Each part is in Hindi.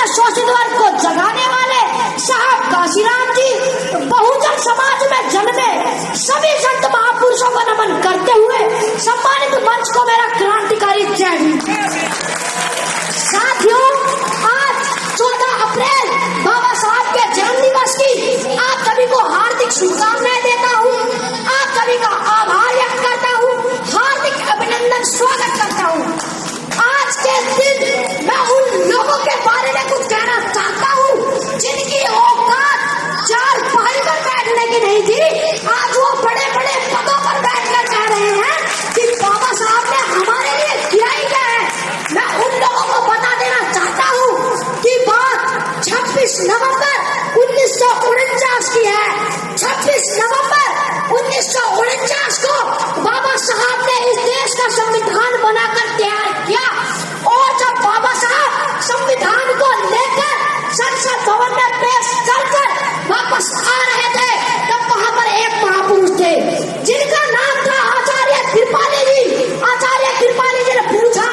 शोषित वर्ग को जगाने वाले साहब काशीराम जी बहुजन समाज में जन्मे सभी संत महापुरुषों को नमन करते हुए सम्मानित मंच को मेरा क्रांतिकारी जय हिंद। साथियों, आज 14 अप्रैल बाबा साहब के जन्म दिवस की आप सभी को हार्दिक शुभकामनाएं देता हूँ। आप सभी का आभार व्यक्त करता हूँ, हार्दिक अभिनंदन स्वागत करता हूँ। आज के दिन मैं उन लोगों के बारे में कुछ कहना चाहता हूँ जिनकी औकात चार पाई पर बैठने की नहीं थी, आज वो बड़े बड़े पदों पर बैठकर कह रहे हैं कि बाबा साहब ने हमारे लिए किया ही क्या है। मैं उन लोगों को बता देना चाहता हूँ कि बात 26 नवंबर 1949 की है। 26 नवंबर 1949 को बाबा साहब ने इस देश का संविधान बनाकर तैयार किया और जब बाबा साहब संविधान को लेकर संसद भवन में पेश कर वापस आ रहे थे तब वहां पर एक महापुरुष थे जिनका नाम था आचार्य कृपाली जी। आचार्य कृपाली जी ने पूछा,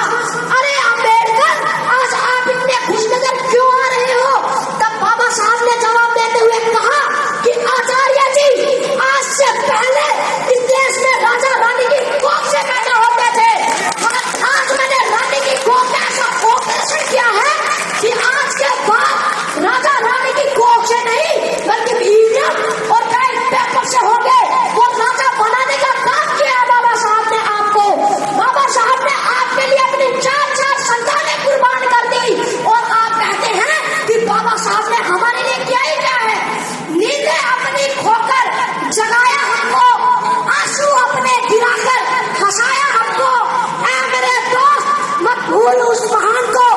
अरे अम्बेडकर, आज आप इतने खुशनजर क्यों आ रहे हो? तब बाबा साहब ने जवाब देते हुए कहा कि आचार्य जी, आज से पहले इस देश में राजा रानी की कोख से पैदा होते थे, मगर आज मैंने रानी की कोख में ऐसा ऑपरेशन किया है कि आज के बाद राजा रानी की कोख से नहीं बल्कि ईवीएम और बैलेट पेपर से हो गए वो राजा बनाने का काम किया है बाबा साहब ने आपको। बाबा साहब ने आपके लिए अपनी 4 संतानें कुर्बान कर दी और आप कहते हैं कि बाबा साहब ने हमारे लिए किया ही क्या है। नींदें अपनी खोकर जगाया हमको, आंसू अपने गिराकर हंसाया हमको। ऐ मेरे दोस्त, मत भूल उस महान को